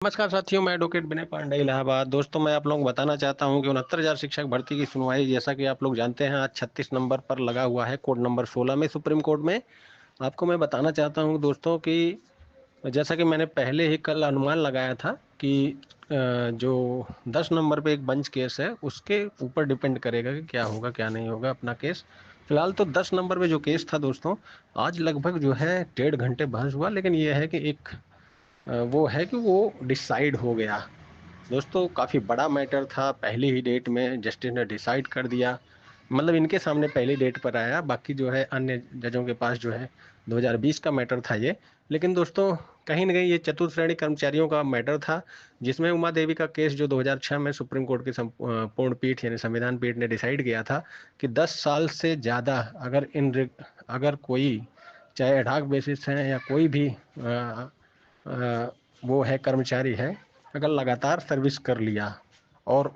नमस्कार साथियों, मैं एडवोकेट विनय पांडे इलाहाबाद। दोस्तों, मैं आप लोगों को बताना चाहता हूं कि 69,000 शिक्षक भर्ती की सुनवाई, जैसा कि आप लोग जानते हैं, आज 36 नंबर पर लगा हुआ है, कोड नंबर 16 में सुप्रीम कोर्ट में। आपको मैं बताना चाहता हूं दोस्तों कि जैसा कि मैंने पहले ही कल अनुमान लगाया था कि जो 10 नंबर पे एक बेंच केस है, उसके ऊपर डिपेंड करेगा कि क्या होगा क्या नहीं होगा अपना केस। फिलहाल तो 10 नंबर पे जो केस था दोस्तों, आज लगभग जो है 1.5 घंटे बहस हुआ, लेकिन यह है कि एक वो है कि वो डिसाइड हो गया। दोस्तों, काफी बड़ा मैटर था, पहली ही डेट में जस्टिस ने डिसाइड कर दिया। मतलब इनके सामने पहली डेट पर आया, बाकी जो है अन्य जजों के पास जो है 2020 का मैटर था ये। लेकिन दोस्तों, कहीं ना कहीं ये चतुर्थ श्रेणी कर्मचारियों का मैटर था, जिसमें उमा देवी का केस जो 2006 में सुप्रीम कोर्ट की पूर्ण पीठ यानी संविधान पीठ ने डिसाइड किया था कि 10 साल से ज्यादा अगर कोई, चाहे एडहॉक बेसिस है या कोई भी वो है, कर्मचारी है, अगर लगातार सर्विस कर लिया और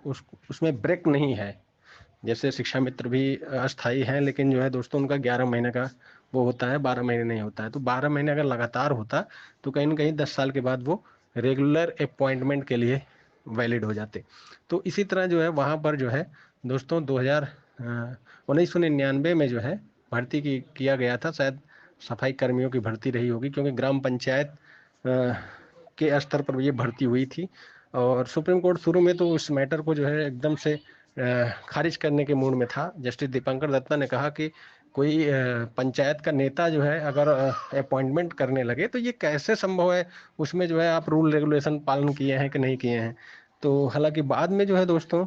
उसमें ब्रेक नहीं है, जैसे शिक्षा मित्र भी अस्थाई हैं, लेकिन जो है दोस्तों उनका 11 महीने का वो होता है, 12 महीने नहीं होता है, तो 12 महीने अगर लगातार होता तो कहीं ना कहीं 10 साल के बाद वो रेगुलर अपॉइंटमेंट के लिए वैलिड हो जाते। तो इसी तरह जो है वहाँ पर जो है दोस्तों 1999 में जो है भर्ती किया गया था, शायद सफाई कर्मियों की भर्ती रही होगी, क्योंकि ग्राम पंचायत के स्तर पर ये भर्ती हुई थी। और सुप्रीम कोर्ट शुरू में तो उस मैटर को जो है एकदम से खारिज करने के मूड में था। जस्टिस दीपांकर दत्ता ने कहा कि कोई पंचायत का नेता जो है अगर अपॉइंटमेंट करने लगे तो ये कैसे संभव है, उसमें जो है आप रूल रेगुलेशन पालन किए हैं कि नहीं किए हैं। तो हालांकि बाद में जो है दोस्तों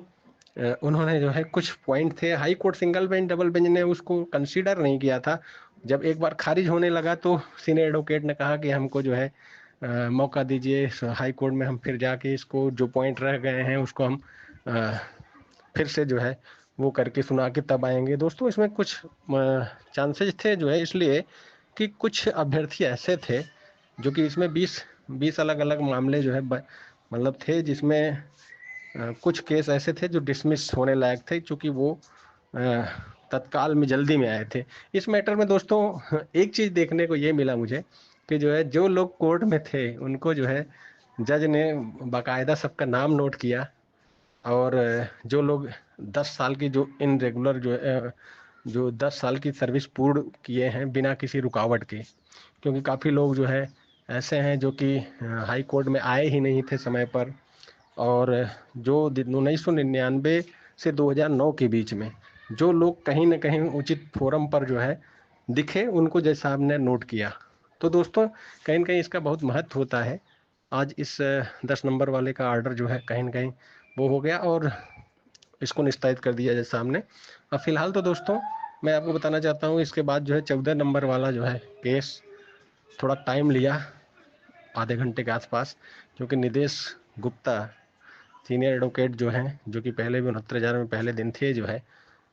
उन्होंने जो है कुछ पॉइंट थे, high court single bench double bench ने उसको कंसीडर नहीं किया था। जब एक बार खारिज होने लगा तो सीनियर एडवोकेट ने कहा कि हमको जो है मौका दीजिए, हाई कोर्ट में हम फिर जाके इसको जो पॉइंट रह गए हैं उसको हम अ, फिर से जो है वो करके सुना के तब आएंगे। दोस्तों, इसमें कुछ चांसेस थे जो है, इसलिए कि कुछ अभ्यर्थी ऐसे थे जो कि इसमें 20 अलग अलग मामले जो है मतलब थे, जिसमें कुछ केस ऐसे थे जो डिसमिस होने लायक थे, क्योंकि वो अ, तत्काल में जल्दी में आए थे। इस मैटर में दोस्तों एक चीज देखने को ये मिला मुझे कि जो है जो लोग कोर्ट में थे उनको जो है जज ने बाकायदा सबका नाम नोट किया, और जो लोग 10 साल की जो इन रेगुलर जो 10 साल की सर्विस पूर्ण किए हैं बिना किसी रुकावट के, क्योंकि काफ़ी लोग जो है ऐसे हैं जो कि हाई कोर्ट में आए ही नहीं थे समय पर, और जो 1999 से 2009 के बीच में जो लोग कहीं ना कहीं उचित फोरम पर जो है दिखे, उनको जज साहब ने नोट किया। तो दोस्तों, कहीं ना कहीं इसका बहुत महत्व होता है। आज इस 10 नंबर वाले का ऑर्डर जो है कहीं ना कहीं वो हो गया और इसको निस्तारित कर दिया जज साहब ने। अब फिलहाल तो दोस्तों मैं आपको बताना चाहता हूँ, इसके बाद जो है 14 नंबर वाला जो है केस थोड़ा टाइम लिया, आधे घंटे के आसपास, क्योंकि निदेश गुप्ता सीनियर एडवोकेट जो हैं, जो कि पहले भी 69,000 में पहले दिन थे जो है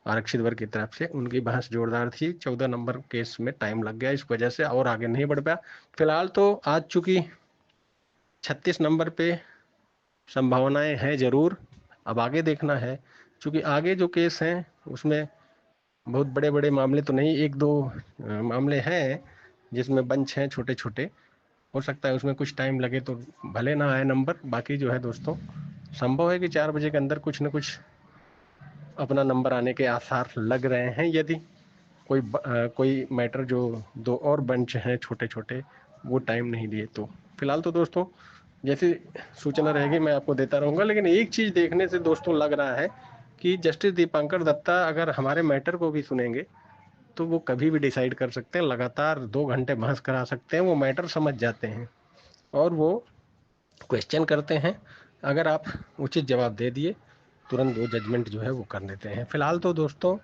आरक्षित वर्ग की तरफ से, उनकी बहस जोरदार थी। 14 नंबर केस में टाइम लग गया, इस वजह से और आगे नहीं बढ़ पाया। फिलहाल तो आज चूंकि 36 नंबर पे संभावनाएं हैं जरूर, अब आगे देखना है, क्योंकि आगे जो केस हैं उसमें बहुत बड़े बड़े मामले तो नहीं, एक दो मामले हैं जिसमें बंच हैं छोटे छोटे, हो सकता है उसमें कुछ टाइम लगे तो भले ना आए नंबर। बाकी जो है दोस्तों, संभव है कि 4 बजे के अंदर कुछ न कुछ अपना नंबर आने के आसार लग रहे हैं, यदि कोई मैटर जो दो और बंच हैं छोटे छोटे वो टाइम नहीं दिए तो। फिलहाल तो दोस्तों जैसी सूचना रहेगी मैं आपको देता रहूंगा, लेकिन एक चीज देखने से दोस्तों लग रहा है कि जस्टिस दीपांकर दत्ता अगर हमारे मैटर को भी सुनेंगे तो वो कभी भी डिसाइड कर सकते हैं, लगातार 2 घंटे बहस करा सकते हैं, वो मैटर समझ जाते हैं और वो क्वेश्चन करते हैं। अगर आप उचित जवाब दे दिए, तुरंत वो जजमेंट जो है वो कर देते हैं। फिलहाल तो दोस्तों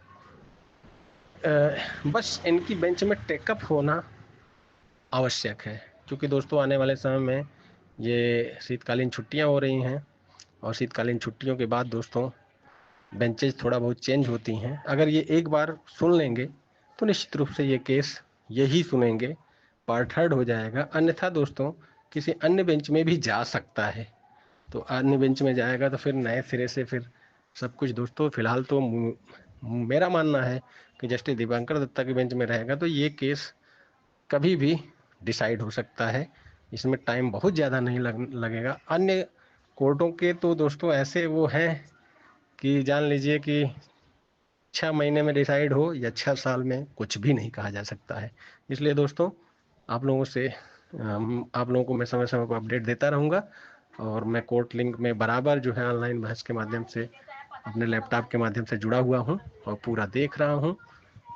बस इनकी बेंच में टेकअप होना आवश्यक है, क्योंकि दोस्तों आने वाले समय में ये शीतकालीन छुट्टियां हो रही हैं, और शीतकालीन छुट्टियों के बाद दोस्तों बेंचेज थोड़ा बहुत चेंज होती हैं। अगर ये एक बार सुन लेंगे तो निश्चित रूप से ये केस यही सुनेंगे, पार्ट थर्ड हो जाएगा। अन्यथा दोस्तों किसी अन्य बेंच में भी जा सकता है, तो अन्य बेंच में जाएगा तो फिर नए सिरे से फिर सब कुछ। दोस्तों फिलहाल तो मेरा मानना है कि जस्टिस दीपांकर दत्ता के बेंच में रहेगा तो ये केस कभी भी डिसाइड हो सकता है। इसमें टाइम बहुत ज़्यादा नहीं लगेगा। अन्य कोर्टों के तो दोस्तों ऐसे वो हैं कि जान लीजिए कि 6 महीने में डिसाइड हो या 6 साल में, कुछ भी नहीं कहा जा सकता है। इसलिए दोस्तों आप लोगों से आप लोगों को मैं समय समय पर अपडेट देता रहूँगा, और मैं कोर्ट लिंक में बराबर जो है ऑनलाइन बहस के माध्यम से अपने लैपटॉप के माध्यम से जुड़ा हुआ हूँ और पूरा देख रहा हूँ,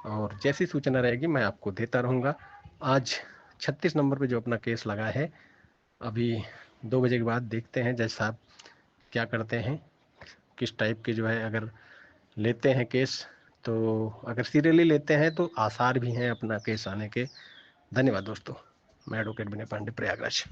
और जैसी सूचना रहेगी मैं आपको देता रहूँगा। आज 36 नंबर पे जो अपना केस लगा है, अभी 2 बजे के बाद देखते हैं जज साहब क्या करते हैं, किस टाइप के जो है अगर लेते हैं केस, तो अगर सीरियली लेते हैं तो आसार भी हैं अपना केस आने के। धन्यवाद दोस्तों। मैं एडवोकेट विनय पांडे, प्रयागराज।